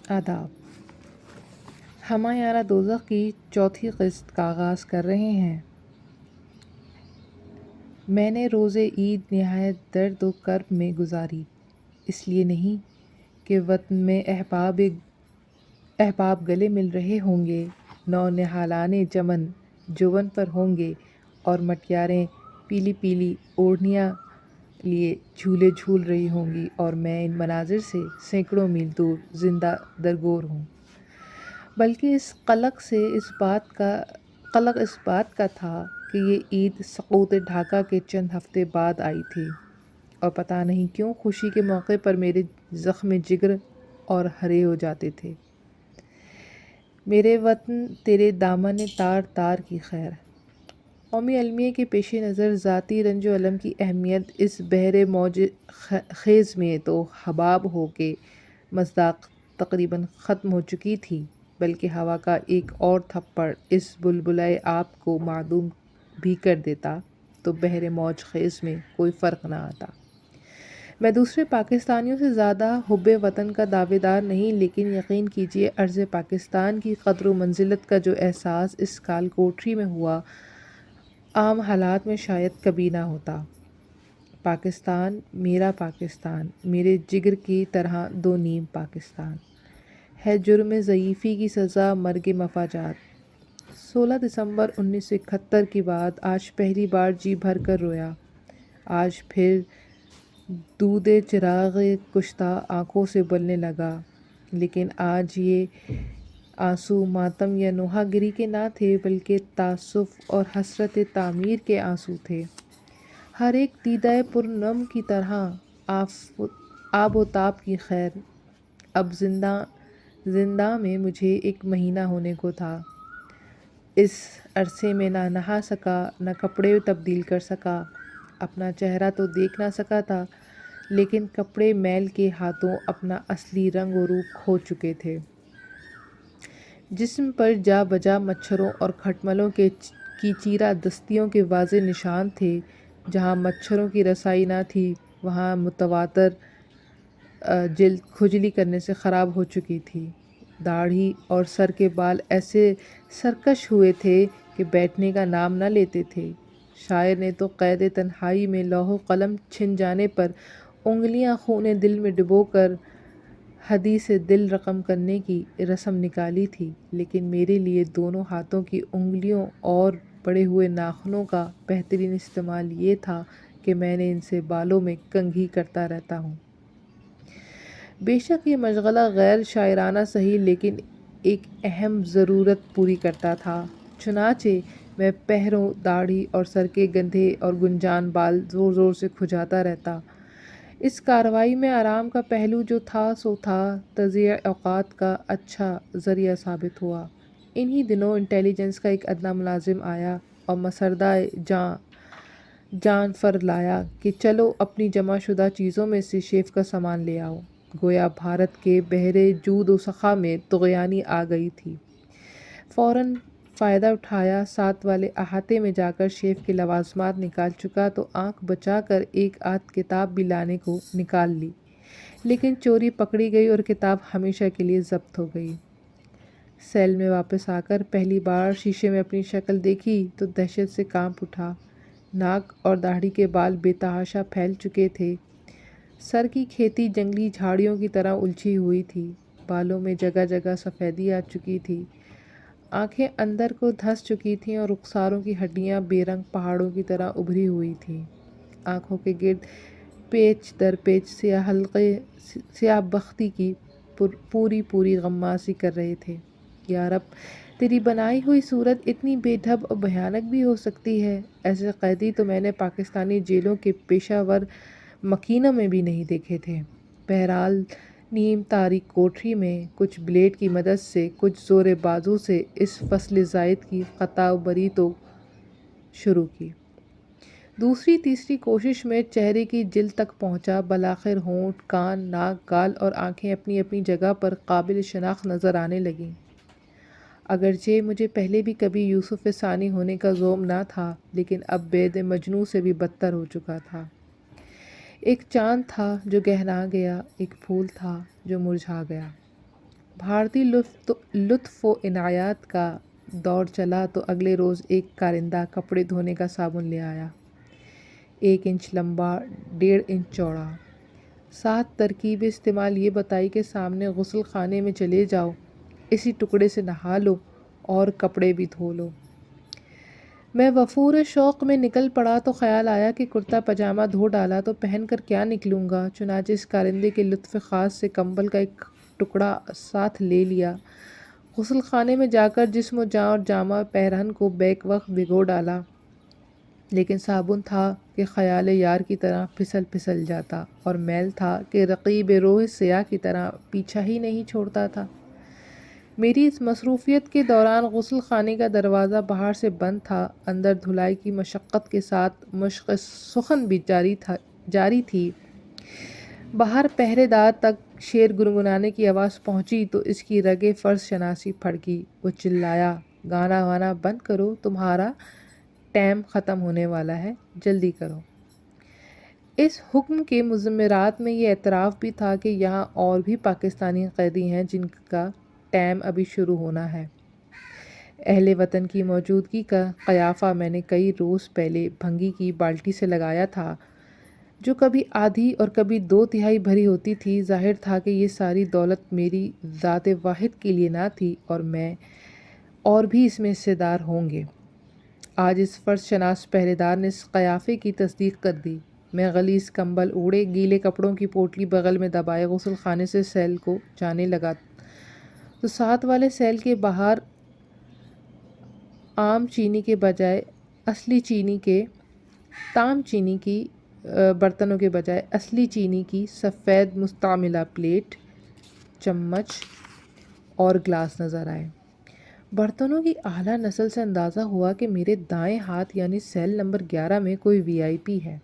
آداب۔ ہمایارہ دوزخ کی چوتھی قسط کا آغاز کر رہے ہیں۔ میں نے روز عید نہایت درد و کرب میں گزاری، اس لیے نہیں کہ وطن میں احباب گلے مل رہے ہوں گے، نو نہالانے چمن جون پر ہوں گے، اور مٹیاریں پیلی پیلی اوڑھنیاں لیے جھولے جھول رہی ہوں گی، اور میں ان مناظر سے سینکڑوں میل دور زندہ درگور ہوں، بلکہ اس قلق اس بات کا تھا کہ یہ عید سقوط ڈھاکہ کے چند ہفتے بعد آئی تھی، اور پتہ نہیں کیوں خوشی کے موقع پر میرے زخم جگر اور ہرے ہو جاتے تھے۔ میرے وطن تیرے دامن تار تار کی خیر۔ قومی المیہ کے پیش نظر ذاتی رنج و الم کی اہمیت اس بحر موج خیز میں تو حباب ہو کے مصداق تقریباً ختم ہو چکی تھی، بلکہ ہوا کا ایک اور تھپڑ اس بلبلۂ آب کو معدوم بھی کر دیتا تو بحر موج خیز میں کوئی فرق نہ آتا۔ میں دوسرے پاکستانیوں سے زیادہ حب وطن کا دعوے دار نہیں، لیکن یقین کیجیے ارض پاکستان کی قدر و منزلت کا جو احساس اس کال کوٹری میں ہوا، عام حالات میں شاید کبھی نہ ہوتا۔ پاکستان، میرے جگر کی طرح دو نیم پاکستان ہے۔ جرم ضعیفی کی سزا مرگ مفاجات۔ 16 دسمبر 1971 کے بعد آج پہلی بار جی بھر کر رویا۔ آج پھر دود چراغ کشتہ آنکھوں سے ابلنے لگا، لیکن آج یہ آنسو ماتم یا نوحہ گری کے نہ تھے، بلکہ تأسف اور حسرت تعمیر کے آنسو تھے۔ ہر ایک دیدہ پرنم کی طرح آب و تاب کی خیر۔ اب زنداں میں مجھے 1 مہینہ ہونے کو تھا۔ اس عرصے میں نہ نہا سکا، نہ کپڑے تبدیل کر سکا، اپنا چہرہ تو دیکھ نہ سکا تھا، لیکن کپڑے میل کے ہاتھوں اپنا اصلی رنگ و روپ کھو چکے تھے۔ جسم پر جا بجا مچھروں اور کھٹملوں کی چیرہ دستیوں کے واضح نشان تھے۔ جہاں مچھروں کی رسائی نہ تھی، وہاں متواتر جلد کھجلی کرنے سے خراب ہو چکی تھی۔ داڑھی اور سر کے بال ایسے سرکش ہوئے تھے کہ بیٹھنے کا نام نہ لیتے تھے۔ شاعر نے تو قید تنہائی میں لوح و قلم چھن جانے پر انگلیاں خون دل میں ڈبو کر حدیث دل رقم کرنے کی رسم نکالی تھی، لیکن میرے لیے دونوں ہاتھوں کی انگلیوں اور بڑے ہوئے ناخنوں کا بہترین استعمال یہ تھا کہ میں نے ان سے بالوں میں کنگھی کرتا رہتا ہوں۔ بے شک یہ مشغلہ غیر شاعرانہ سہی، لیکن ایک اہم ضرورت پوری کرتا تھا۔ چنانچہ میں پہروں، داڑھی اور سر کے گندھے اور گنجان بال زور زور سے کھجاتا رہتا۔ اس کارروائی میں آرام کا پہلو جو تھا سو تھا، تضییع اوقات کا اچھا ذریعہ ثابت ہوا۔ انہی دنوں انٹیلیجنس کا ایک ادنیٰ ملازم آیا اور مسردہ جان فر لایا کہ چلو اپنی جمع شدہ چیزوں میں سے شیف کا سامان لے آؤ۔ گویا بھارت کے بحر جود و سخا میں طغیانی آ گئی تھی۔ فوراً فائدہ اٹھایا، ساتھ والے احاطے میں جا کر شیف کے لوازمات نکال چکا تو آنکھ بچا کر ایک آدھ کتاب بھی لانے کو نکال لی، لیکن چوری پکڑی گئی اور کتاب ہمیشہ کے لیے ضبط ہو گئی۔ سیل میں واپس آ کر پہلی بار شیشے میں اپنی شکل دیکھی تو دہشت سے کانپ اٹھا۔ ناک اور داڑھی کے بال بے تحاشا پھیل چکے تھے، سر کی کھیتی جنگلی جھاڑیوں کی طرح الجھی ہوئی تھی، بالوں میں جگہ جگہ سفیدی آ چکی تھی، آنکھیں اندر کو دھنس چکی تھیں اور رخساروں کی ہڈیاں بے رنگ پہاڑوں کی طرح ابھری ہوئی تھیں۔ آنکھوں کے گرد پیچ در پیچ سیاہ حلقے سیاہ بختی کی پوری غمازی کر رہے تھے۔ یا رب، تیری بنائی ہوئی صورت اتنی بے ڈھب اور بھیانک بھی ہو سکتی ہے۔ ایسے قیدی تو میں نے پاکستانی جیلوں کے پیشہ ور مکینوں میں بھی نہیں دیکھے تھے۔ بہرحال نیم تاریک کوٹری میں کچھ بلیڈ کی مدد سے، کچھ زور بازو سے اس فصل زائد کی قطع و بری تو شروع کی۔ دوسری تیسری کوشش میں چہرے کی جلد تک پہنچا، بالآخر ہونٹ، کان، ناک، گال اور آنکھیں اپنی اپنی جگہ پر قابل شناخت نظر آنے لگیں۔ اگرچہ مجھے پہلے بھی کبھی یوسف ثانی ہونے کا زوم نہ تھا، لیکن اب بید مجنوں سے بھی بدتر ہو چکا تھا۔ ایک چاند تھا جو گہنا گیا، ایک پھول تھا جو مرجھا گیا۔ بھارتی لطف و عنایات کا دور چلا تو اگلے روز ایک کارندہ کپڑے دھونے کا صابن لے آیا، 1 انچ لمبا، 1.5 انچ چوڑا۔ 7 ترکیبیں استعمال یہ بتائی کہ سامنے غسل خانے میں چلے جاؤ، اسی ٹکڑے سے نہا لو اور کپڑے بھی دھو لو۔ میں وفور شوق میں نکل پڑا تو خیال آیا کہ کرتا پاجامہ دھو ڈالا تو پہن کر کیا نکلوں گا، چنانچہ اس کارندے کے لطف خاص سے کمبل کا ایک ٹکڑا ساتھ لے لیا۔ غسل خانے میں جا کر جسم و جاں اور جامہ پیرہن کو بیک وقت بھگو ڈالا، لیکن صابن تھا کہ خیال یار کی طرح پھسل پھسل جاتا، اور میل تھا کہ رقیب روح سیاہ کی طرح پیچھا ہی نہیں چھوڑتا تھا۔ میری اس مصروفیت کے دوران غسل خانے کا دروازہ باہر سے بند تھا، اندر دھلائی کی مشقت کے ساتھ مشق سخن بھی جاری تھی۔ باہر پہرے دار تک شعر گنگنانے کی آواز پہنچی تو اس کی رگِ فرض شناسی پھڑکی۔ وہ چلایا، گانا وانا بند کرو، تمہارا ٹائم ختم ہونے والا ہے، جلدی کرو۔ اس حکم کے مضمرات میں یہ اعتراف بھی تھا کہ یہاں اور بھی پاکستانی قیدی ہیں جن کا ٹائم ابھی شروع ہونا ہے۔ اہل وطن کی موجودگی کا قیافہ میں نے کئی روز پہلے بھنگی کی بالٹی سے لگایا تھا، جو کبھی آدھی اور کبھی 2/3 بھری ہوتی تھی۔ ظاہر تھا کہ یہ ساری دولت میری ذات واحد کے لیے نہ تھی، اور بھی اس میں حصے دار ہوں گے۔ آج اس فرض شناس پہرے دار نے اس قیافے کی تصدیق کر دی۔ میں غلیظ کمبل اوڑھے، گیلے کپڑوں کی پوٹلی بغل میں دبائے غسل خانے سے سیل کو جانے لگا تو ساتھ والے سیل کے باہر تام چینی کی برتنوں کے بجائے اصلی چینی کی سفید مستعملہ پلیٹ، چمچ اور گلاس نظر آئے۔ برتنوں کی اعلیٰ نسل سے اندازہ ہوا کہ میرے دائیں ہاتھ یعنی سیل نمبر 11 میں کوئی VIP ہے۔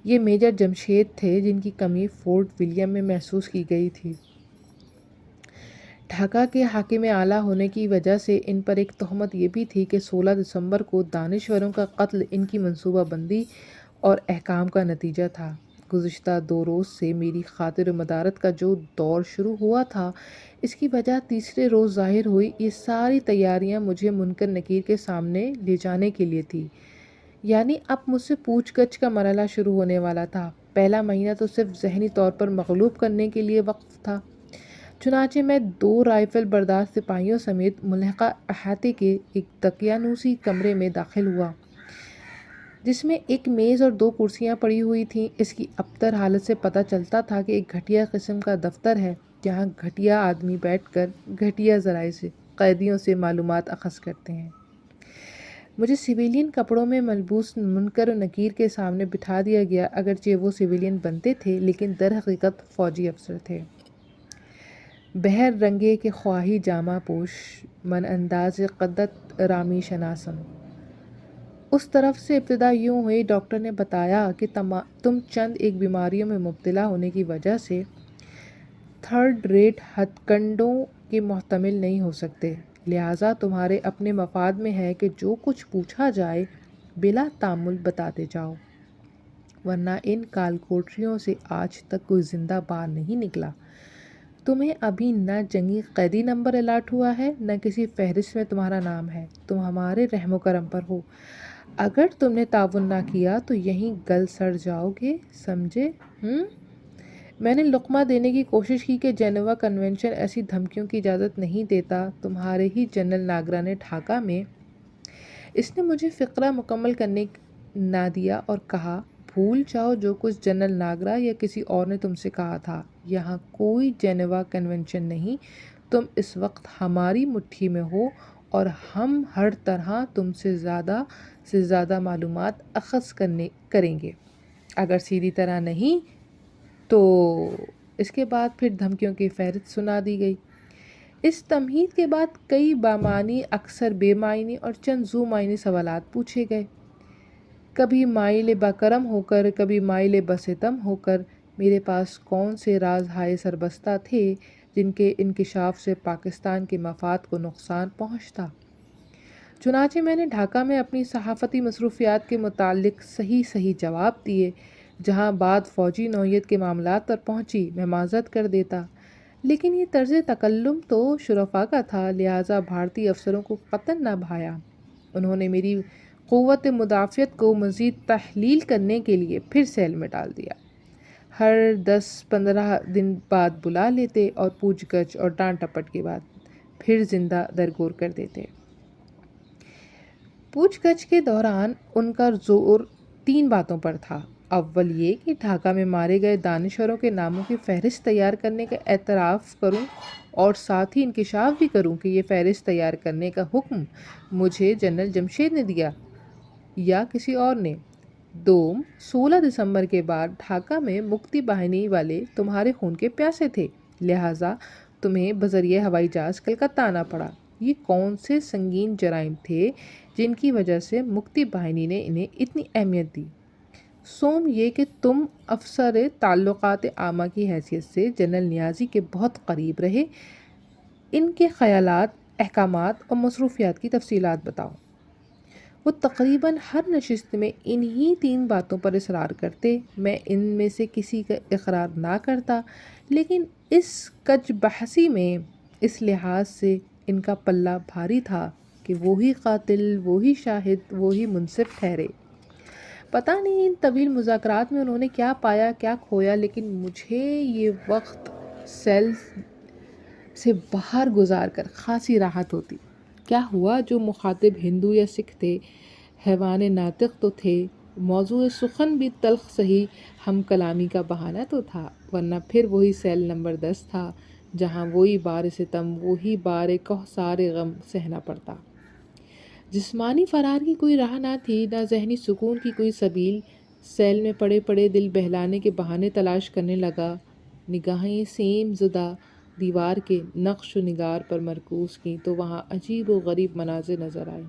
یہ میجر جمشید تھے، جن کی کمی فورٹ ولیم میں محسوس کی گئی تھی۔ ڈھاکہ کے حاکم اعلیٰ ہونے کی وجہ سے ان پر ایک تہمت یہ بھی تھی کہ 16 دسمبر کو دانشوروں کا قتل ان کی منصوبہ بندی اور احکام کا نتیجہ تھا۔ گزشتہ 2 روز سے میری خاطر مدارت کا جو دور شروع ہوا تھا، اس کی وجہ تیسرے روز ظاہر ہوئی۔ یہ ساری تیاریاں مجھے منکر نکیر کے سامنے لے جانے کے لیے تھی، یعنی اب مجھ سے پوچھ گچھ کا مرحلہ شروع ہونے والا تھا۔ پہلا مہینہ تو صرف ذہنی طور پر مغلوب کرنے کے لیے وقف تھا۔ چنانچہ میں 2 رائفل بردار سپاہیوں سمیت ملحقہ احاطے کے ایک دقیانوسی کمرے میں داخل ہوا، جس میں ایک میز اور 2 کرسیاں پڑی ہوئی تھیں۔ اس کی ابتر حالت سے پتہ چلتا تھا کہ ایک گھٹیا قسم کا دفتر ہے، جہاں گھٹیا آدمی بیٹھ کر گھٹیا ذرائع سے قیدیوں سے معلومات اخذ کرتے ہیں۔ مجھے سویلین کپڑوں میں ملبوس منکر و نکیر کے سامنے بٹھا دیا گیا، اگرچہ وہ سویلین بنتے تھے لیکن در حقیقت فوجی افسر تھے۔ بہر رنگے کے خواہی جامہ پوش، من انداز قدت رامی شناسم۔ اس طرف سے ابتدا یوں ہوئی: ڈاکٹر نے بتایا کہ تم چند ایک بیماریوں میں مبتلا ہونے کی وجہ سے 3rd ریٹ ہتھ کنڈوں کے محتمل نہیں ہو سکتے، لہٰذا تمہارے اپنے مفاد میں ہے کہ جو کچھ پوچھا جائے بلا تامل بتاتے جاؤ، ورنہ ان کال کوٹریوں سے آج تک کوئی زندہ باہر نہیں نکلا۔ تمہیں ابھی نہ جنگی قیدی نمبر الاٹ ہوا ہے، نہ کسی فہرست میں تمہارا نام ہے۔ تم ہمارے رحم و کرم پر ہو۔ اگر تم نے تعاون نہ کیا تو یہیں گل سڑ جاؤ گے، سمجھے؟ میں نے لقمہ دینے کی کوشش کی کہ جنیوا کنونشن ایسی دھمکیوں کی اجازت نہیں دیتا۔ تمہارے ہی جنرل ناگرا نے ڈھاکہ میں اس نے مجھے فقرہ مکمل کرنے نہ دیا اور کہا، بھول جاؤ جو کچھ جنرل ناگرا یا کسی اور نے تم سے کہا تھا۔ یہاں کوئی جنیوا کنونشن نہیں، تم اس وقت ہماری مٹھی میں ہو اور ہم ہر طرح تم سے زیادہ معلومات اخذ کریں گے۔ اگر سیدھی طرح نہیں تو اس کے بعد پھر دھمکیوں کی فہرست سنا دی گئی۔ اس تمہید کے بعد کئی بامعنی، اکثر بے معنی اور چند ذو معنی سوالات پوچھے گئے، کبھی مائل بکرم ہو کر، کبھی مائل بستم ہو کر۔ میرے پاس کون سے راز ہائے سربستہ تھے جن کے انکشاف سے پاکستان کے مفاد کو نقصان پہنچتا؟ چنانچہ میں نے ڈھاکہ میں اپنی صحافتی مصروفیات کے متعلق صحیح جواب دیے۔ جہاں بات فوجی نوعیت کے معاملات پر پہنچی، میں معذرت کر دیتا، لیکن یہ طرز تکلم تو شرفا کا تھا، لہٰذا بھارتی افسروں کو قطعاً نہ بھایا۔ انہوں نے میری قوت مدافعت کو مزید تحلیل کرنے کے لیے پھر سیل میں ڈال دیا۔ ہر 10-15 دن بعد بلا لیتے اور پوچھ گچھ اور ڈانٹ ٹپٹ کے بعد پھر زندہ درگور کر دیتے۔ پوچھ گچھ کے دوران ان کا زور 3 باتوں پر تھا۔ اول یہ کہ ڈھاکہ میں مارے گئے دانشوروں کے ناموں کی فہرست تیار کرنے کا اعتراف کروں اور ساتھ ہی انکشاف بھی کروں کہ یہ فہرست تیار کرنے کا حکم مجھے جنرل جمشید نے دیا یا کسی اور نے۔ دوم، 16 دسمبر کے بعد ڈھاکہ میں مکتی باہنی والے تمہارے خون کے پیاسے تھے، لہٰذا تمہیں بذریعہ ہوائی جہاز کلکتہ آنا پڑا۔ یہ کون سے سنگین جرائم تھے جن کی وجہ سے مکتی باہنی نے انہیں اتنی اہمیت دی؟ سوم، یہ کہ تم افسر تعلقات عامہ کی حیثیت سے جنرل نیازی کے بہت قریب رہے۔ ان کے خیالات، احکامات اور مصروفیات کی تفصیلات بتاؤ۔ وہ تقریباً ہر نشست میں انہی 3 باتوں پر اصرار کرتے۔ میں ان میں سے کسی کا اقرار نہ کرتا، لیکن اس کج بحثی میں اس لحاظ سے ان کا پلہ بھاری تھا کہ وہی قاتل، وہی شاہد، وہی منصف ٹھہرے۔ پتہ نہیں ان طویل مذاکرات میں انہوں نے کیا پایا کیا کھویا، لیکن مجھے یہ وقت سیل سے باہر گزار کر خاصی راحت ہوتی۔ کیا ہوا؟ جو مخاطب ہندو یا سکھ تھے، حیوان ناطق تو تھے، موضوع سخن بھی تلخ سہی ہم کلامی کا بہانہ تو تھا، ورنہ پھر وہی سیل نمبر 10 تھا جہاں وہی بار ستم، وہی بار کوہسار غم سہنا پڑتا۔ جسمانی فرار کی کوئی راہ نہ تھی، نہ ذہنی سکون کی کوئی سبیل۔ سیل میں پڑے پڑے دل بہلانے کے بہانے تلاش کرنے لگا۔ نگاہیں سیم زدہ دیوار کے نقش و نگار پر مرکوز کیں تو وہاں عجیب و غریب مناظر نظر آئے۔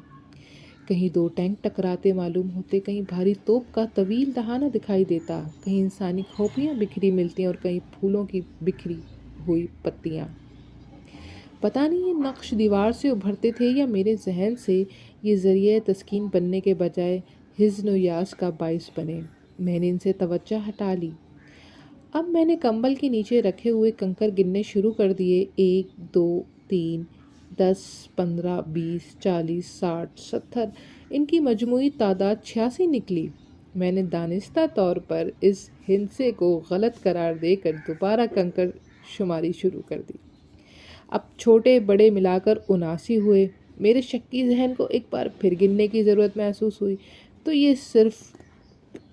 کہیں 2 ٹینک ٹکراتے معلوم ہوتے، کہیں بھاری توپ کا طویل دہانہ دکھائی دیتا، کہیں انسانی کھوپڑیاں بکھری ملتی اور کہیں پھولوں کی بکھری ہوئی پتیاں۔ پتہ نہیں یہ نقش دیوار سے ابھرتے تھے یا میرے ذہن سے یہ ذریعہ تسکین بننے کے بجائے حزن و یاس کا باعث بنے۔ میں نے ان سے توجہ ہٹا لی۔ اب میں نے کمبل کے نیچے رکھے ہوئے کنکر گننے شروع کر دیے۔ 1 2 3 10 15 20 40 60 70، ان کی مجموعی تعداد 86 نکلی۔ میں نے دانستہ طور پر اس ہندسے کو غلط قرار دے کر دوبارہ کنکر شماری شروع کر دی۔ اب چھوٹے بڑے ملا کر 79 ہوئے۔ میرے شکی ذہن کو ایک بار پھر گننے کی ضرورت محسوس ہوئی تو یہ صرف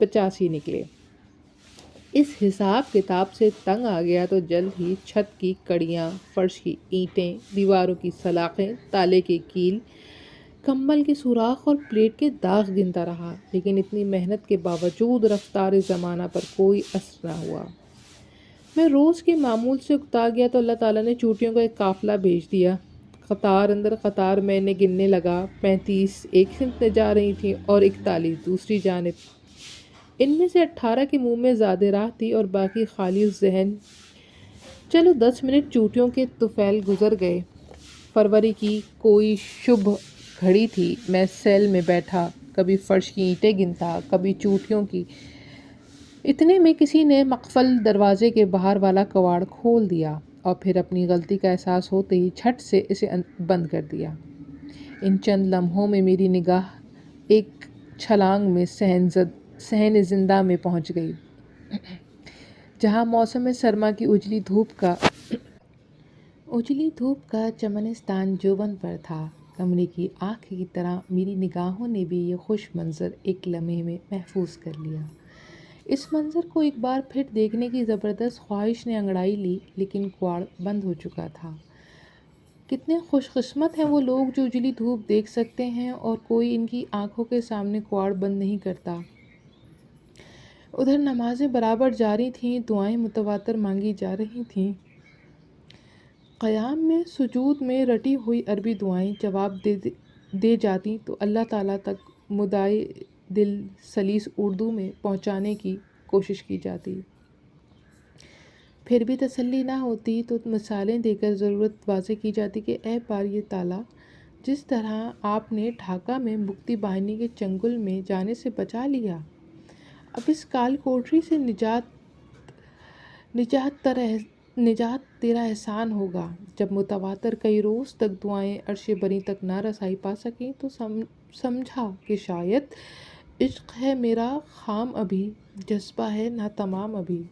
85 نکلے۔ اس حساب کتاب سے تنگ آ گیا تو جلد ہی چھت کی کڑیاں، فرش کی اینٹیں، دیواروں کی سلاخیں، تالے کی کیل، کمبل کے سوراخ اور پلیٹ کے داغ گنتا رہا، لیکن اتنی محنت کے باوجود رفتار زمانہ پر کوئی اثر نہ ہوا۔ میں روز کے معمول سے اکتا گیا تو اللہ تعالیٰ نے چوٹیوں کا ایک قافلہ بھیج دیا۔ قطار اندر قطار میں نے گننے لگا۔ 35 ایک سمت میں جا رہی تھیں اور 41 دوسری جانب۔ ان میں سے 18 کے منہ میں زیادہ راہ تھی اور باقی خالی الذہن۔ چلو 10 منٹ چوٹیوں کے طفیل گزر گئے۔ فروری کی کوئی شبھ گھڑی تھی۔ میں سیل میں بیٹھا، کبھی فرش کی اینٹیں گنتا، کبھی چوٹیوں کی۔ اتنے میں کسی نے مقفل دروازے کے باہر والا کواڑ کھول دیا اور پھر اپنی غلطی کا احساس ہوتے ہی جھٹ سے اسے بند کر دیا۔ ان چند لمحوں میں میری نگاہ ایک چھلانگ میں صحن زندہ میں پہنچ گئی، جہاں موسم سرما کی اجلی دھوپ کا چمنستان جوبن پر تھا۔ کمرے کی آنکھ کی طرح میری نگاہوں نے بھی یہ خوش منظر ایک لمحے میں محفوظ کر لیا۔ اس منظر کو ایک بار پھر دیکھنے کی زبردست خواہش نے انگڑائی لی، لیکن کواڑ بند ہو چکا تھا۔ کتنے خوش قسمت ہیں وہ لوگ جو اجلی دھوپ دیکھ سکتے ہیں اور کوئی ان کی آنکھوں کے سامنے کواڑ بند نہیں کرتا۔ ادھر نمازیں برابر جاری تھیں، دعائیں متواتر مانگی جا رہی تھیں۔ قیام میں، سجود میں رٹی ہوئی عربی دعائیں جواب دے جاتی تو اللہ تعالیٰ تک مدعائے دل سلیس اردو میں پہنچانے کی کوشش کی جاتی۔ پھر بھی تسلی نہ ہوتی تو مثالیں دے کر ضرورت واضح کی جاتی کہ اے باری تعالیٰ، جس طرح آپ نے ڈھاکہ میں مکتی باہنی کے چنگل میں جانے سے بچا لیا، اب اس کال کوٹری سے نجات نجات تیرا احسان ہوگا۔ جب متواتر کئی روز تک دعائیں عرش بری تک نہ رسائی پا سکیں تو سمجھا کہ شاید عشق ہے میرا خام ابھی، جذبہ ہے نہ تمام ابھی۔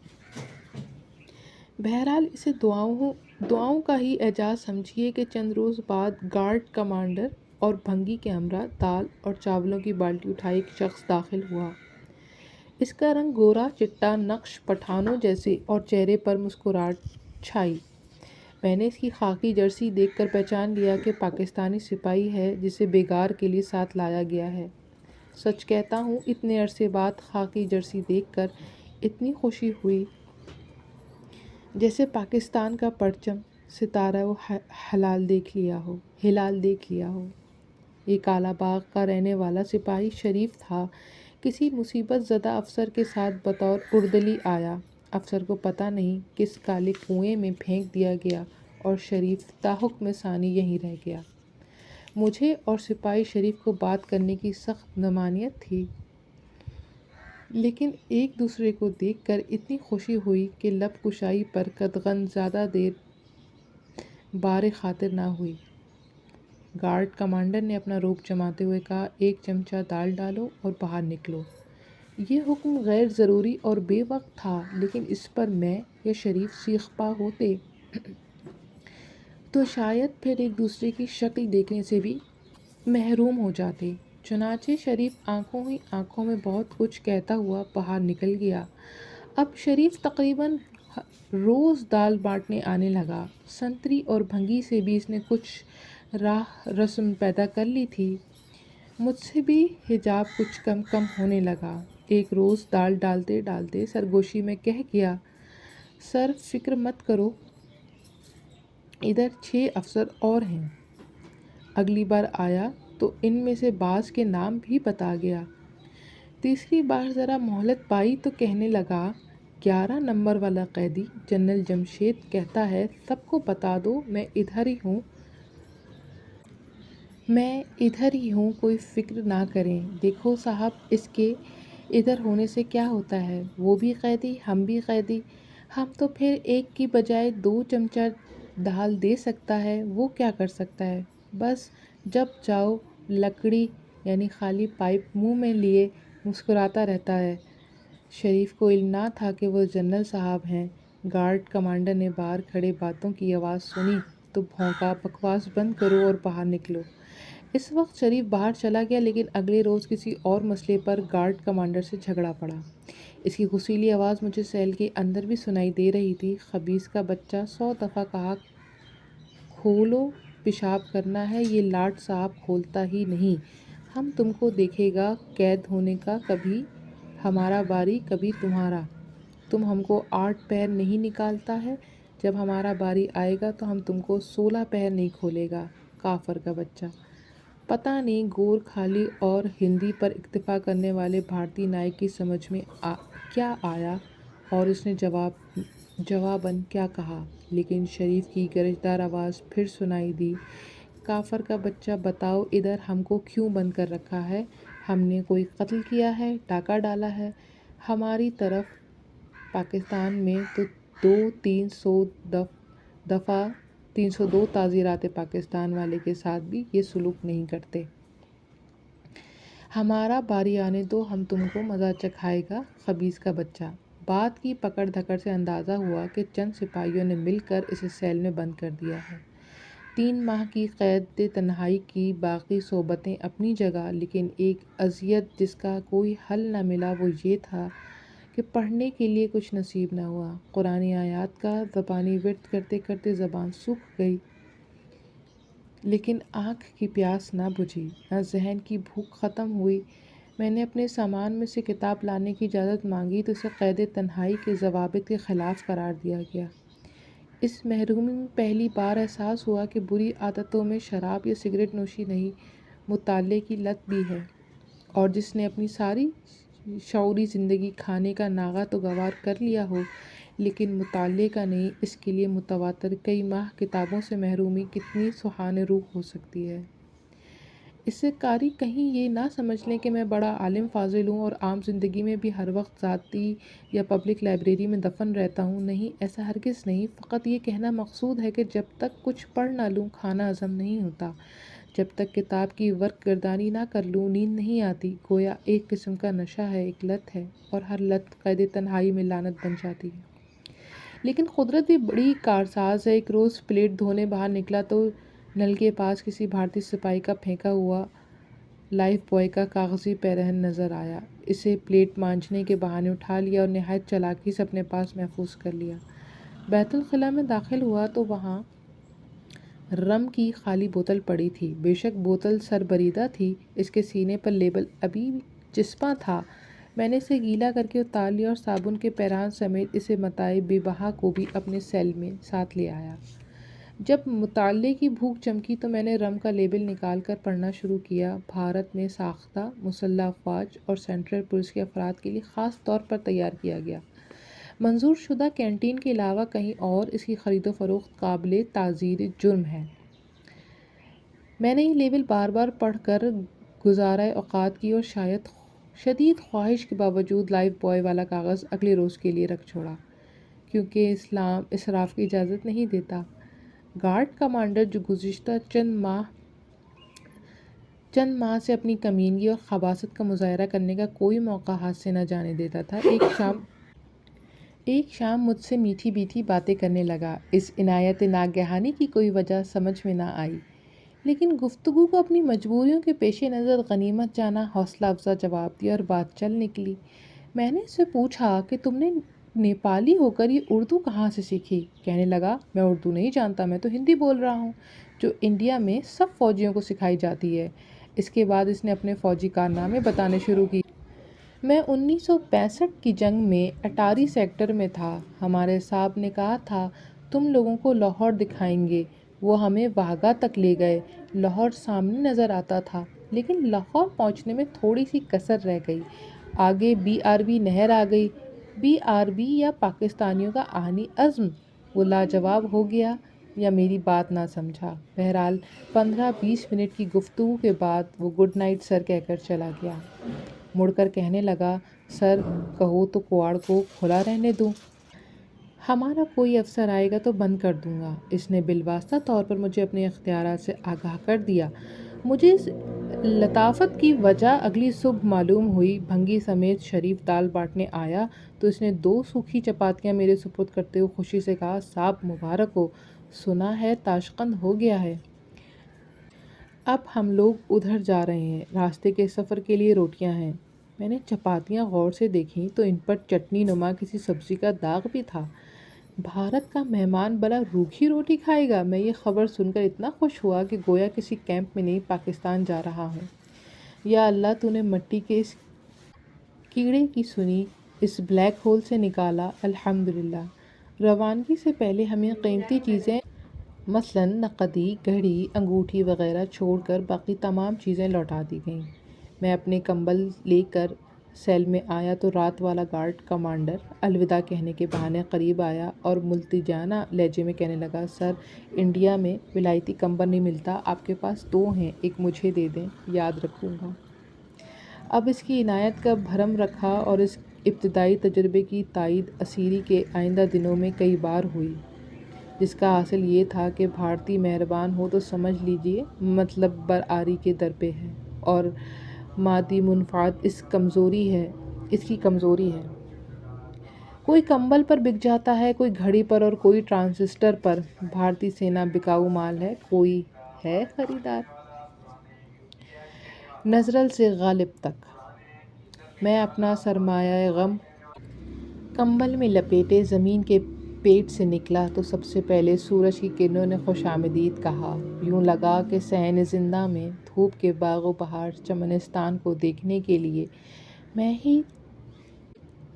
بہرحال اسے دعاؤں کا ہی اعجاز سمجھیے کہ چند روز بعد گارڈ کمانڈر اور بھنگی کے ہمراہ دال اور چاولوں کی بالٹی اٹھائے ایک شخص داخل ہوا۔ اس کا رنگ گورا چٹا نقش پٹھانوں جیسے اور چہرے پر مسکراہٹ چھائی۔ میں نے اس کی خاکی جرسی دیکھ کر پہچان لیا کہ پاکستانی سپاہی ہے جسے بیگار کے لیے ساتھ لایا گیا ہے۔ سچ کہتا ہوں اتنے عرصے بعد خاکی جرسی دیکھ کر اتنی خوشی ہوئی جیسے پاکستان کا پرچم ستارہ و ہلال دیکھ لیا ہو۔ یہ کالا باغ کا رہنے والا سپاہی شریف تھا۔ کسی مصیبت زدہ افسر کے ساتھ بطور اردلی آیا۔ افسر کو پتہ نہیں کس کالے کنویں میں پھینک دیا گیا اور شریف تاحکم ثانی یہیں رہ گیا۔ مجھے اور سپاہی شریف کو بات کرنے کی سخت ممانعت تھی، لیکن ایک دوسرے کو دیکھ کر اتنی خوشی ہوئی کہ لب کشائی پر قدغن زیادہ دیر بار خاطر نہ ہوئی۔ گارڈ کمانڈر نے اپنا روب جماتے ہوئے کہا، ایک چمچہ دال ڈالو اور باہر نکلو۔ یہ حکم غیر ضروری اور بے وقت تھا، لیکن اس پر میں یا شریف سیخ پا ہوتے تو شاید پھر ایک دوسرے کی شکل دیکھنے سے بھی محروم ہو جاتے۔ چنانچہ شریف آنکھوں ہی آنکھوں میں بہت کچھ کہتا ہوا باہر نکل گیا۔ اب شریف تقریباً روز دال بانٹنے آنے لگا۔ سنتری اور بھنگی سے بھی اس نے کچھ راہ رسم پیدا کر لی تھی۔ مجھ سے بھی حجاب کچھ کم ہونے لگا۔ ایک روز دال ڈالتے ڈالتے سرگوشی میں کہہ گیا، سر فکر مت کرو، ادھر 6 افسر اور ہیں۔ اگلی بار آیا تو ان میں سے بعض کے نام بھی بتا گیا۔ تیسری بار ذرا مہلت پائی تو کہنے لگا، 11 نمبر والا قیدی جنرل جمشید کہتا ہے سب کو بتا دو میں ادھر ہی ہوں، کوئی فکر نہ کریں۔ دیکھو صاحب، اس کے ادھر ہونے سے کیا ہوتا ہے؟ وہ بھی قیدی، ہم بھی قیدی۔ ہم تو پھر ایک کی بجائے 2 چمچہ دال دے سکتا ہے، وہ کیا کر سکتا ہے؟ بس جب جاؤ لکڑی یعنی خالی پائپ منہ میں لیے مسکراتا رہتا ہے۔ شریف کو علم نہ تھا کہ وہ جنرل صاحب ہیں۔ گارڈ کمانڈر نے باہر کھڑے باتوں کی آواز سنی تو بھونکا، بکواس بند کرو اور باہر نکلو۔ اس وقت شریف باہر چلا گیا، لیکن اگلے روز کسی اور مسئلے پر گارڈ کمانڈر سے جھگڑا پڑا۔ اس کی غصیلی آواز مجھے سیل کے اندر بھی سنائی دے رہی تھی۔ خبیث کا بچہ 100 دفعہ کہا کھولو، پیشاب کرنا ہے، یہ لاٹ صاحب کھولتا ہی نہیں۔ ہم تم کو دیکھے گا قید ہونے کا، کبھی ہمارا باری کبھی تمہارا۔ تم ہم کو 8 پہر نہیں نکالتا ہے، جب ہمارا باری آئے گا تو ہم تم کو 16 پہر نہیں کھولے گا۔ کافر کا بچہ! پتہ نہیں گور کھالی اور ہندی پر اکتفا کرنے والے بھارتی نائک کی سمجھ میں کیا آیا اور اس نے جواباً کیا کہا، لیکن شریف کی گرجدار آواز پھر سنائی دی، کافر کا بچہ بتاؤ ادھر ہم کو کیوں بند کر رکھا ہے؟ ہم نے کوئی قتل کیا ہے، ڈاکہ ڈالا ہے؟ ہماری طرف پاکستان میں تو 302 تعزیرات پاکستان والے کے ساتھ بھی یہ سلوک نہیں کرتے۔ ہمارا باری آنے دو، ہم تم کو مزہ چکھائے گا۔ خبیث کا بچہ! بات کی پکڑ دھکڑ سے اندازہ ہوا کہ چند سپاہیوں نے مل کر اسے سیل میں بند کر دیا ہے۔ 3 ماہ کی قید تنہائی کی باقی صحبتیں اپنی جگہ، لیکن ایک اذیت جس کا کوئی حل نہ ملا وہ یہ تھا کہ پڑھنے کے لیے کچھ نصیب نہ ہوا۔ قرآنی آیات کا زبانی ورد کرتے کرتے زبان سوکھ گئی، لیکن آنکھ کی پیاس نہ بجھی، نہ ذہن کی بھوک ختم ہوئی۔ میں نے اپنے سامان میں سے کتاب لانے کی اجازت مانگی تو اسے قید تنہائی کے ضوابط کے خلاف قرار دیا گیا۔ اس محرومی میں پہلی بار احساس ہوا کہ بری عادتوں میں شراب یا سگریٹ نوشی نہیں، مطالعے کی لت بھی ہے، اور جس نے اپنی ساری شعوری زندگی کھانے کا ناغہ تو گوار کر لیا ہو، لیکن مطالعے کا نہیں، اس کے لیے متواتر کئی ماہ کتابوں سے محرومی کتنی سوہان روح ہو سکتی ہے۔ اس سے قاری کہیں یہ نہ سمجھ لیں کہ میں بڑا عالم فاضل ہوں اور عام زندگی میں بھی ہر وقت ذاتی یا پبلک لائبریری میں دفن رہتا ہوں۔ نہیں، ایسا ہرگز نہیں۔ فقط یہ کہنا مقصود ہے کہ جب تک کچھ پڑھ نہ لوں کھانا ہضم نہیں ہوتا، جب تک کتاب کی ورق گردانی نہ کر لوں نیند نہیں آتی۔ گویا ایک قسم کا نشہ ہے، ایک لت ہے، اور ہر لت قید تنہائی میں لعنت بن جاتی ہے۔ لیکن قدرت بھی بڑی کارساز ہے۔ ایک روز پلیٹ دھونے باہر نکلا تو نل کے پاس کسی بھارتی سپاہی کا پھینکا ہوا لائف بوائے کا کاغذی پیرہن نظر آیا۔ اسے پلیٹ مانجنے کے بہانے اٹھا لیا اور نہایت چالاکی سے اپنے پاس محفوظ کر لیا۔ بیت الخلاء میں داخل ہوا تو وہاں رم کی خالی بوتل پڑی تھی۔ بے شک بوتل سربریدہ تھی، اس کے سینے پر لیبل ابھی چسپاں تھا۔ میں نے اسے گیلا کر کے اتار لیا اور صابن کے پیرہن سمیت اسے متاع بے بہا کو بھی اپنے سیل میں ساتھ لے آیا۔ جب مطالعے کی بھوک چمکی تو میں نے رم کا لیبل نکال کر پڑھنا شروع کیا۔ بھارت میں ساختہ مسلح افواج اور سینٹرل پولیس کے افراد کے لیے خاص طور پر تیار کیا گیا۔ منظور شدہ کینٹین کے علاوہ کہیں اور اس کی خرید و فروخت قابل تعزیر جرم ہے۔ میں نے یہ لیبل بار بار پڑھ کر گزارۂ اوقات کی اور شدید خواہش کے باوجود لائف بوائے والا کاغذ اگلے روز کے لیے رکھ چھوڑا، کیونکہ اسلام اسراف کی اجازت نہیں دیتا۔ گارڈ کمانڈر جو گزشتہ چند ماہ سے اپنی کمینگی اور خباثت کا مظاہرہ کرنے کا کوئی موقع ہاتھ سے نہ جانے دیتا تھا، ایک شام مجھ سے میٹھی میٹھی باتیں کرنے لگا۔ اس عنایت ناگہانی کی کوئی وجہ سمجھ میں نہ آئی، لیکن گفتگو کو اپنی مجبوریوں کے پیش نظر غنیمت جانا حوصلہ افزا جواب دیا اور بات چل نکلی۔ میں نے اس سے پوچھا کہ تم نے نیپالی ہو کر یہ اردو کہاں سے سیکھی؟ کہنے لگا، میں اردو نہیں جانتا، میں تو ہندی بول رہا ہوں، جو انڈیا میں سب فوجیوں کو سکھائی جاتی ہے۔ اس کے بعد اس نے اپنے فوجی کارنامے بتانے شروع کیے۔ میں 1965 کی جنگ میں اٹاری سیکٹر میں تھا۔ ہمارے صاحب نے کہا تھا تم لوگوں کو لاہور دکھائیں گے۔ وہ ہمیں واہگہ تک لے گئے۔ لاہور سامنے نظر آتا تھا، لیکن لاہور پہنچنے میں تھوڑی سی کسر رہ گئی۔ آگے بی آر بی نہر آ گئی۔ بی آر بی یا پاکستانیوں کا آہنی عزم، وہ لاجواب ہو گیا یا میری بات نہ سمجھا۔ بہرحال 15-20 منٹ کی گفتگو کے بعد وہ گڈ نائٹ سر کہہ کر چلا گیا۔ مڑ کر کہنے لگا، سر کہو تو کواڑ کو کھلا رہنے دوں، ہمارا کوئی افسر آئے گا تو بند کر دوں گا۔ اس نے بالواسطہ طور پر مجھے اپنے اختیارات سے آگاہ کر دیا۔ مجھے اس لطافت کی وجہ اگلی صبح معلوم ہوئی۔ بھنگی سمیت شریف دال بانٹنے آیا تو اس نے 2 سوکھی چپاتیاں میرے سپرد کرتے ہوئے خوشی سے کہا، صاحب مبارک ہو، سنا ہے تاشقند ہو گیا ہے۔ اب ہم لوگ ادھر جا رہے ہیں، راستے کے سفر کے لیے روٹیاں ہیں۔ میں نے چپاتیاں غور سے دیکھیں تو ان پر چٹنی نما کسی سبزی کا داغ بھی تھا۔ بھارت کا مہمان بھلا روکھی روٹی کھائے گا؟ میں یہ خبر سن کر اتنا خوش ہوا کہ گویا کسی کیمپ میں نہیں پاکستان جا رہا ہوں۔ یا اللہ، تو نے مٹی کے اس کیڑے کی سنی، اس بلیک ہول سے نکالا، الحمدللہ۔ روانگی سے پہلے ہمیں قیمتی چیزیں مثلاً نقدی، گھڑی، انگوٹھی وغیرہ چھوڑ کر باقی تمام چیزیں لوٹا دی گئیں۔ میں اپنے کمبل لے کر سیل میں آیا تو رات والا گارڈ کمانڈر الوداع کہنے کے بہانے قریب آیا اور ملتجانہ لہجے میں کہنے لگا، سر انڈیا میں ولایتی کمبل نہیں ملتا، آپ کے پاس 2 ہیں، ایک مجھے دے دیں، یاد رکھوں گا۔ اب اس کی عنایت کا بھرم رکھا اور اس ابتدائی تجربے کی تائید اسیری کے آئندہ دنوں میں کئی بار ہوئی، جس کا حاصل یہ تھا کہ بھارتی مہربان ہو تو سمجھ لیجیے مطلب برآری کے در پہ ہے، اور مادی منفعت اس کی کمزوری ہے۔ کوئی کمبل پر بک جاتا ہے، کوئی گھڑی پر اور کوئی ٹرانزسٹر پر۔ بھارتی سینا بکاؤ مال ہے، کوئی ہے خریدار؟ نظرل سے غالب تک میں اپنا سرمایہ غم کمبل میں لپیٹے زمین کے پیٹ سے نکلا تو سب سے پہلے سورج کی کرنوں نے خوش آمدید کہا۔ یوں لگا کہ صحن زندہ میں دھوپ کے باغ و بہار چمنستان کو دیکھنے کے لیے میں ہی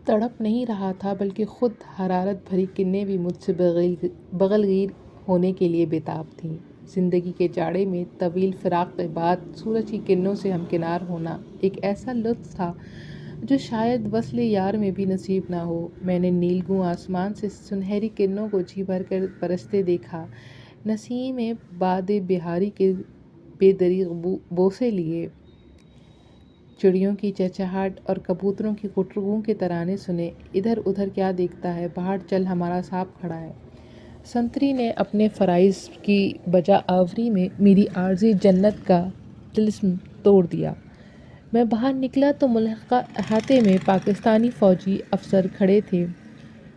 تڑپ نہیں رہا تھا، بلکہ خود حرارت بھری کرنیں بھی مجھ سے بغل گیر ہونے کے لیے بےتاب تھیں۔ زندگی کے جاڑے میں طویل فراق کے بعد سورج کی کرنوں سے ہمکنار ہونا ایک ایسا لطف تھا جو شاید وصل یار میں بھی نصیب نہ ہو۔ میں نے نیلگوں آسمان سے سنہری کرنوں کو جی بھر کر برستے دیکھا۔ نسیم باد بہاری کے بے دریغ بوسے لیے، چڑیوں کی چہچہاٹ اور کبوتروں کی گٹرگوں کے ترانے سنے۔ ادھر ادھر کیا دیکھتا ہے، باہر چل، ہمارا صاحب کھڑا ہے۔ سنتری نے اپنے فرائض کی بجا آوری میں میری عارضی جنت کا طلسم توڑ دیا۔ میں باہر نکلا تو ملحقہ احاطے میں پاکستانی فوجی افسر کھڑے تھے،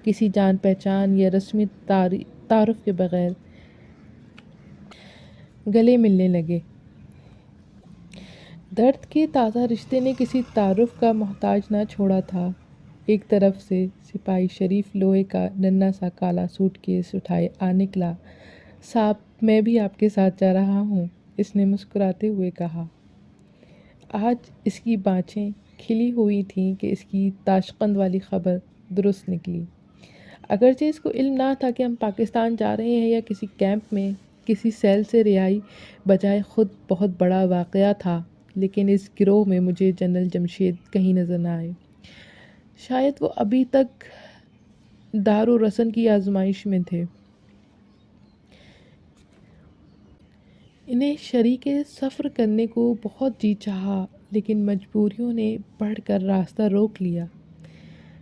کسی جان پہچان یا رسمی تعارف کے بغیر گلے ملنے لگے۔ درد کے تازہ رشتے نے کسی تعارف کا محتاج نہ چھوڑا تھا۔ ایک طرف سے سپاہی شریف لوہے کا ننھا سا کالا سوٹ کیس اٹھائے آ نکلا۔ صاحب، میں بھی آپ کے ساتھ جا رہا ہوں، اس نے مسکراتے ہوئے کہا۔ آج اس کی بانچیں کھلی ہوئی تھیں کہ اس کی تاشقند والی خبر درست نکلی۔ اگرچہ اس کو علم نہ تھا کہ ہم پاکستان جا رہے ہیں یا کسی کیمپ میں کسی سیل سے رہائی بجائے خود بہت بڑا واقعہ تھا، لیکن اس گروہ میں مجھے جنرل جمشید کہیں نظر نہ آئے۔ شاید وہ ابھی تک دار و رسن کی آزمائش میں تھے۔ انہیں شریک سفر کرنے کو بہت جی چاہا، لیکن مجبوریوں نے بڑھ کر راستہ روک لیا۔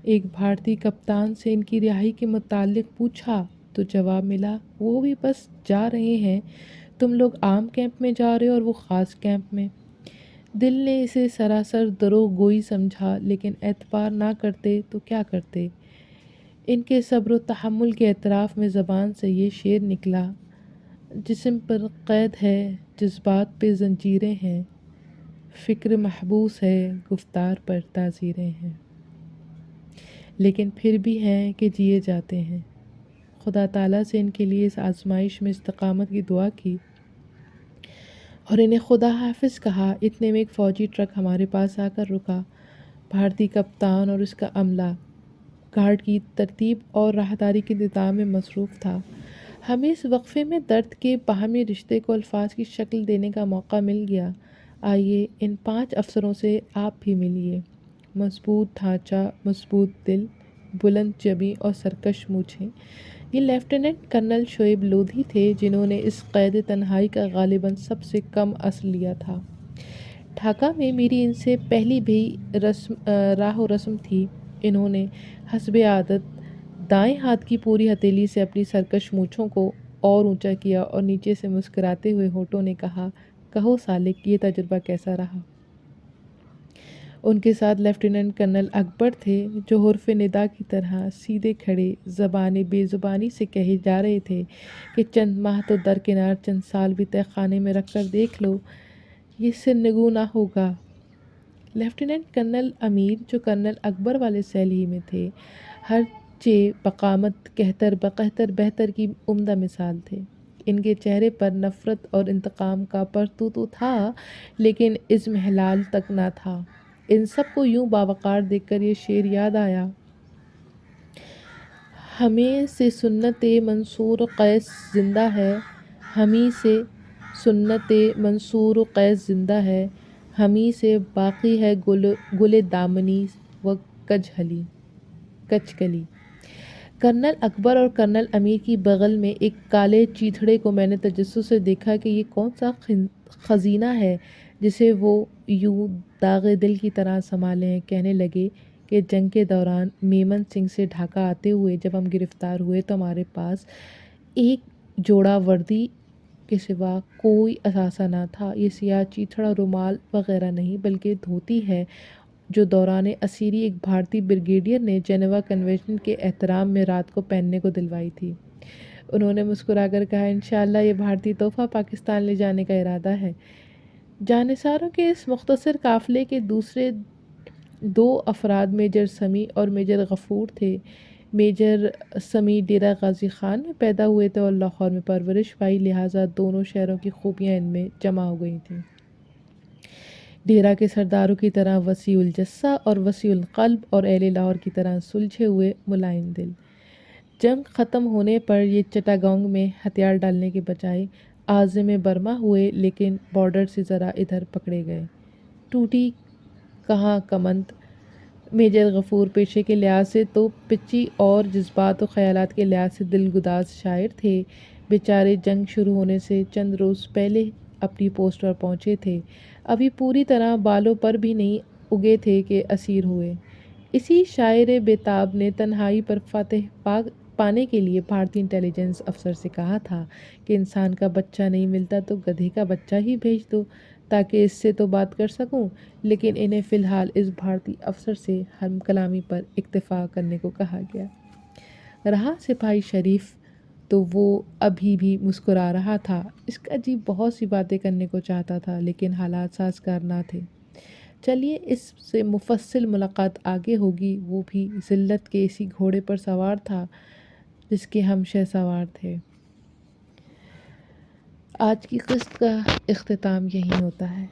ایک بھارتی کپتان سے ان کی رہائی کے متعلق پوچھا تو جواب ملا، وہ بھی بس جا رہے ہیں، تم لوگ عام کیمپ میں جا رہے ہو اور وہ خاص کیمپ میں۔ دل نے اسے سراسر دروغ گوئی سمجھا، لیکن اعتبار نہ کرتے تو کیا کرتے۔ ان کے صبر و تحمل کے اعتراف میں زبان سے یہ شعر نکلا، جسم پر قید ہے، جذبات پہ زنجیریں ہیں، فکر محبوس ہے، گفتار پر تعزیریں ہیں، لیکن پھر بھی ہیں کہ جیے جاتے ہیں۔ خدا تعالیٰ سے ان کے لیے اس آزمائش میں استقامت کی دعا کی اور انہیں خدا حافظ کہا۔ اتنے میں ایک فوجی ٹرک ہمارے پاس آ کر رکا۔ بھارتی کپتان اور اس کا عملہ گارڈ کی ترتیب اور راہداری کے انتظام میں مصروف تھا۔ ہمیں اس وقفے میں درد کے باہمی رشتے کو الفاظ کی شکل دینے کا موقع مل گیا۔ آئیے ان 5 افسروں سے آپ بھی ملیے۔ مضبوط ڈھانچہ، مضبوط دل، بلند جبیں اور سرکش مونچھیں، یہ لیفٹیننٹ کرنل شعیب لودھی تھے، جنہوں نے اس قید تنہائی کا غالباً سب سے کم اثر لیا تھا۔ ڈھاکہ میں میری ان سے پہلی بھی راہ و رسم تھی۔ انہوں نے حسب عادت دائیں ہاتھ کی پوری ہتھیلی سے اپنی سرکش مونچھوں کو اور اونچا کیا اور نیچے سے مسکراتے ہوئے ہونٹوں نے کہا، کہو سالک، یہ تجربہ کیسا رہا؟ ان کے ساتھ لیفٹیننٹ کرنل اکبر تھے، جو حرف ندا کی طرح سیدھے کھڑے زبان بے زبانی سے کہے جا رہے تھے کہ چند ماہ تو درکنار، چند سال بھی تہ خانے میں رکھ کر دیکھ لو، یہ سرنگوں نہ ہوگا۔ لیفٹیننٹ کرنل امیر، جو کرنل اکبر والے سیل ہی میں تھے، ہر چہ بقامت کہتر بقہتر بہتر کی عمدہ مثال تھے۔ ان کے چہرے پر نفرت اور انتقام کا پرتو تو تھا، لیکن عزم ہلال تک نہ تھا۔ ان سب کو یوں باوقار دیکھ کر یہ شعر یاد آیا، ہمیں سے سنت منصور قیس زندہ ہے، ہمیں سے سنت منصور قیس زندہ ہے، ہمیں سے باقی ہے گل دامنی و کچکلی۔ کرنل اکبر اور کرنل امیر کی بغل میں ایک کالے چیتھڑے کو میں نے تجسس سے دیکھا کہ یہ کون سا خزینہ ہے جسے وہ یوں داغ دل کی طرح سنبھالے ہیں۔ کہنے لگے کہ جنگ کے دوران میمن سنگھ سے ڈھاکہ آتے ہوئے جب ہم گرفتار ہوئے تو ہمارے پاس ایک جوڑا وردی کے سوا کوئی اثاثہ نہ تھا۔ یہ سیاہ چیتھڑا رومال وغیرہ نہیں، بلکہ دھوتی ہے جو دوران اسیری ایک بھارتی بریگیڈیئر نے جنیوا کنونشن کے احترام میں رات کو پہننے کو دلوائی تھی۔ انہوں نے مسکرا کر کہا، انشاءاللہ یہ بھارتی تحفہ پاکستان لے جانے کا ارادہ ہے۔ جانثاروں کے اس مختصر قافلے کے دوسرے 2 افراد میجر سمیع اور میجر غفور تھے۔ میجر سمیع ڈیرہ غازی خان میں پیدا ہوئے تھے اور لاہور میں پرورش پائی، لہٰذا دونوں شہروں کی خوبیاں ان میں جمع ہو گئی تھیں۔ ڈیرہ کے سرداروں کی طرح وسیع الجثہ اور وسیع القلب اور اہل لاہور کی طرح سلجھے ہوئے ملائم دل۔ جنگ ختم ہونے پر یہ چٹاگانگ میں ہتھیار ڈالنے کے بجائے عازم برما ہوئے، لیکن بارڈر سے ذرا ادھر پکڑے گئے۔ ٹوٹی کہاں کمند۔ میجر غفور پیشے کے لحاظ سے تو پچی اور جذبات و خیالات کے لحاظ سے دلگداز شاعر تھے۔ بیچارے جنگ شروع ہونے سے چند روز پہلے اپنی پوسٹ پر پہنچے تھے، ابھی پوری طرح بالوں پر بھی نہیں اگے تھے کہ اسیر ہوئے۔ اسی شاعر بیتاب نے تنہائی پر فتح پانے کے لیے بھارتی انٹیلی جنس افسر سے کہا تھا کہ انسان کا بچہ نہیں ملتا تو گدھے کا بچہ ہی بھیج دو تاکہ اس سے تو بات کر سکوں، لیکن انہیں فی الحال اس بھارتی افسر سے ہم کلامی پر اکتفا کرنے کو کہا گیا۔ رہا سپاہی شریف تو وہ ابھی بھی مسکرا رہا تھا۔ اس کا جی بہت سی باتیں کرنے کو چاہتا تھا لیکن حالات سازگار نہ تھے۔ چلیے اس سے مفصل ملاقات آگے ہوگی۔ وہ بھی ذلت کے اسی گھوڑے پر سوار تھا جس کے ہم شہسوار تھے۔ آج کی قسط کا اختتام یہی ہوتا ہے۔